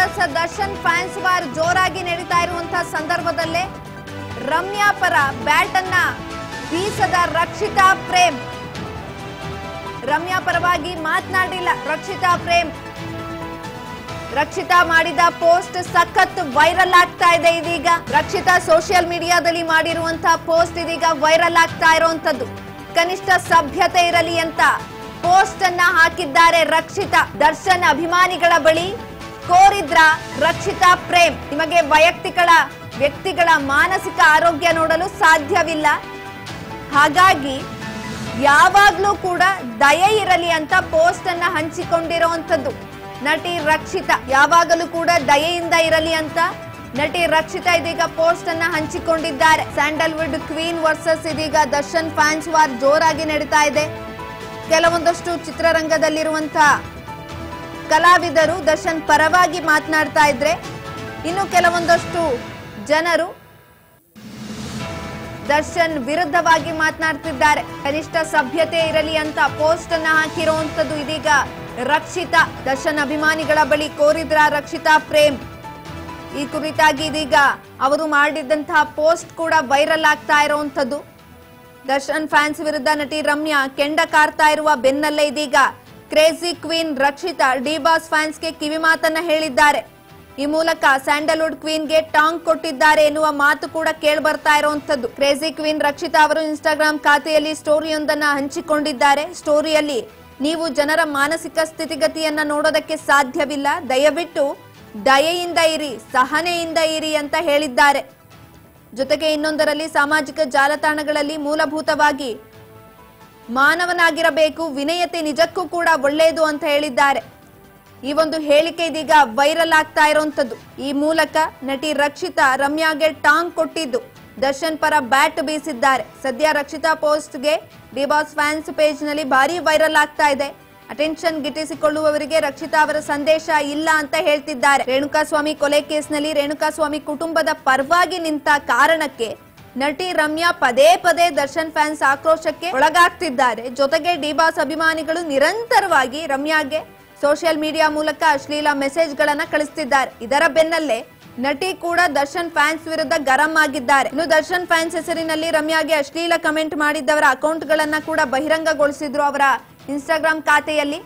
Big boss Darshan fans war ಜೋರಾಗಿ ನಡೀತಾ ಇರುವಂತಹ ಸಂದರ್ಭದಲ್ಲೇ ರಮ್ಯಾ ಪರ ಬ್ಯಾಟ್ ಅನ್ನ ಬೀಸದ ರಕ್ಷಿತಾ ಪ್ರೇಮ್. ರಮ್ಯಾ ಪರವಾಗಿ ಮಾತನಾಡಿಲ್ಲ ರಕ್ಷಿತಾ ಪ್ರೇಮ್. ರಕ್ಷಿತಾ ಮಾಡಿದ ಪೋಸ್ಟ್ ಸಖತ್ ವೈರಲ್ ಆಗ್ತಾ ಇದೆ. ಇದೀಗ ರಕ್ಷಿತಾ ಸೋಷಿಯಲ್ ಮೀಡಿಯಾದಲ್ಲಿ ಮಾಡಿರುವಂತಹ ಪೋಸ್ಟ್ ಇದೀಗ ವೈರಲ್ ಆಗ್ತಾ ಇರುವಂತದ್ದು. ಕನಿಷ್ಠ ಸಭ್ಯತೆ ಇರಲಿ ಅಂತ ಪೋಸ್ಟ್ ಅನ್ನ ಹಾಕಿದ್ದಾರೆ ರಕ್ಷಿತಾ. ದರ್ಶನ್ ಅಭಿಮಾನಿಗಳ ಬಳಿ ಕೋರಿದ್ರ ರಕ್ಷಿತಾ ಪ್ರೇಮ್, ನಿಮಗೆ ವ್ಯಕ್ತಿಗಳ ಮಾನಸಿಕ ಆರೋಗ್ಯ ನೋಡಲು ಸಾಧ್ಯವಿಲ್ಲ, ಹಾಗಾಗಿ ಯಾವಾಗ್ಲೂ ಕೂಡ ದಯೆ ಇರಲಿ ಅಂತ ಪೋಸ್ಟ್ ಅನ್ನ ಹಂಚಿಕೊಂಡಿರುವಂತದ್ದು ನಟಿ ರಕ್ಷಿತಾ. ಯಾವಾಗಲೂ ಕೂಡ ದಯೆಯಿಂದ ಇರಲಿ ಅಂತ ನಟಿ ರಕ್ಷಿತಾ ಇದೀಗ ಪೋಸ್ಟ್ ಅನ್ನ ಹಂಚಿಕೊಂಡಿದ್ದಾರೆ. ಸ್ಯಾಂಡಲ್ವುಡ್ ಕ್ವೀನ್ ವರ್ಸಸ್ ಇದೀಗ ದರ್ಶನ್ ಫ್ಯಾನ್ಸ್ ವಾರ್ ಜೋರಾಗಿ ನಡೀತಾ ಇದೆ. ಕೆಲವೊಂದಷ್ಟು ಚಿತ್ರರಂಗದಲ್ಲಿರುವಂತಹ ಕಲಾವಿದರು ದರ್ಶನ್ ಪರವಾಗಿ ಮಾತನಾಡ್ತಾ ಇದ್ರೆ, ಇನ್ನು ಕೆಲವೊಂದಷ್ಟು ಜನರು ದರ್ಶನ್ ವಿರುದ್ಧವಾಗಿ ಮಾತನಾಡ್ತಿದ್ದಾರೆ. ಕನಿಷ್ಠ ಸಭ್ಯತೆ ಇರಲಿ ಅಂತ ಪೋಸ್ಟ್ ಅನ್ನ ಹಾಕಿರುವಂತದ್ದು ಇದೀಗ ರಕ್ಷಿತಾ. ದರ್ಶನ್ ಅಭಿಮಾನಿಗಳ ಬಳಿ ಕೋರಿದ್ರ ರಕ್ಷಿತಾ ಪ್ರೇಮ್. ಈ ಕುರಿತಾಗಿ ಇದೀಗ ಅವರು ಮಾಡಿದಂತಹ ಪೋಸ್ಟ್ ಕೂಡ ವೈರಲ್ ಆಗ್ತಾ ಇರುವಂತದ್ದು. ದರ್ಶನ್ ಫ್ಯಾನ್ಸ್ ವಿರುದ್ಧ ನಟಿ ರಮ್ಯಾ ಕೆಂಡ ಕಾರ್ತಾ ಇರುವ ಬೆನ್ನಲ್ಲೇ ಇದೀಗ crazy queen Rakshita D boss ಫ್ಯಾನ್ಸ್ಗೆ ಕಿವಿ ಮಾತನ್ನ ಹೇಳಿದ್ದಾರೆ. ಈ ಮೂಲಕ ಸ್ಯಾಂಡಲ್ವುಡ್ ಕ್ವೀನ್ಗೆ ಟಾಂಗ್ ಕೊಟ್ಟಿದ್ದಾರೆ ಎನ್ನುವ ಮಾತು ಕೂಡ ಕೇಳಿ ಬರ್ತಾ ಇರುವಂತದ್ದು. ಕ್ರೇಜಿ ಕ್ವೀನ್ ರಕ್ಷಿತಾ ಅವರು ಇನ್ಸ್ಟಾಗ್ರಾಮ್ ಖಾತೆಯಲ್ಲಿ ಸ್ಟೋರಿಯೊಂದನ್ನ ಹಂಚಿಕೊಂಡಿದ್ದಾರೆ. ಸ್ಟೋರಿಯಲ್ಲಿ, ನೀವು ಜನರ ಮಾನಸಿಕ ಸ್ಥಿತಿಗತಿಯನ್ನ ನೋಡೋದಕ್ಕೆ ಸಾಧ್ಯವಿಲ್ಲ, ದಯವಿಟ್ಟು ದಯೆಯಿಂದ ಇರಿ, ಸಹನೆಯಿಂದ ಇರಿ ಅಂತ ಹೇಳಿದ್ದಾರೆ. ಜೊತೆಗೆ ಇನ್ನೊಂದರಲ್ಲಿ, ಸಾಮಾಜಿಕ ಜಾಲತಾಣಗಳಲ್ಲಿ ಮೂಲಭೂತವಾಗಿ ಮಾನವನಾಗಿರಬೇಕು, ವಿನಯತೆ ನಿಜಕ್ಕೂ ಕೂಡ ಒಳ್ಳೆಯದು ಅಂತ ಹೇಳಿದ್ದಾರೆ. ಈ ಒಂದು ಹೇಳಿಕೆ ಇದೀಗ ವೈರಲ್ ಆಗ್ತಾ ಇರುವಂತದ್ದು. ಈ ಮೂಲಕ ನಟಿ ರಕ್ಷಿತಾ ರಮ್ಯಾಗೆ ಟಾಂಗ್ ಕೊಟ್ಟಿದ್ದು ದರ್ಶನ್ ಪರ ಬ್ಯಾಟ್ ಬೀಸಿದ್ದಾರೆ. ಸದ್ಯ ರಕ್ಷಿತಾ ಪೋಸ್ಟ್ಗೆ ಡಿ ಬಾಸ್ ಫ್ಯಾನ್ಸ್ ಪೇಜ್ ನಲ್ಲಿ ಭಾರಿ ವೈರಲ್ ಆಗ್ತಾ ಇದೆ. ಅಟೆನ್ಷನ್ ಗಿಟ್ಟಿಸಿಕೊಳ್ಳುವವರಿಗೆ ರಕ್ಷಿತಾ ಅವರ ಸಂದೇಶ ಇಲ್ಲ ಅಂತ ಹೇಳ್ತಿದ್ದಾರೆ. ರೇಣುಕಾಸ್ವಾಮಿ ಕೊಲೆ ಕೇಸ್ನಲ್ಲಿ ರೇಣುಕಾಸ್ವಾಮಿ ಕುಟುಂಬದ ಪರವಾಗಿ ನಿಂತ ಕಾರಣಕ್ಕೆ ನಟಿ ರಮ್ಯಾ ಪದೇ ಪದೇ ದರ್ಶನ್ ಫ್ಯಾನ್ಸ್ ಆಕ್ರೋಶಕ್ಕೆ ಒಳಗಾಗ್ತಿದ್ದಾರೆ. ಜೊತೆಗೆ ಡಿ ಬಾಸ್ ಅಭಿಮಾನಿಗಳು ನಿರಂತರವಾಗಿ ರಮ್ಯಾಗೆ ಸೋಷಿಯಲ್ ಮೀಡಿಯಾ ಮೂಲಕ ಅಶ್ಲೀಲ ಮೆಸೇಜ್ ಗಳನ್ನ ಕಳಿಸ್ತಿದ್ದಾರೆ. ಇದರ ಬೆನ್ನಲ್ಲೇ ನಟಿ ಕೂಡ ದರ್ಶನ್ ಫ್ಯಾನ್ಸ್ ವಿರುದ್ಧ ಗರಂ ಆಗಿದ್ದಾರೆ. ಇನ್ನು ದರ್ಶನ್ ಫ್ಯಾನ್ಸ್ ಹೆಸರಿನಲ್ಲಿ ರಮ್ಯಾಗೆ ಅಶ್ಲೀಲ ಕಮೆಂಟ್ ಮಾಡಿದ್ದವರ ಅಕೌಂಟ್ ಗಳನ್ನ ಕೂಡ ಬಹಿರಂಗಗೊಳಿಸಿದ್ರು ಅವರ ಇನ್ಸ್ಟಾಗ್ರಾಮ್ ಖಾತೆಯಲ್ಲಿ.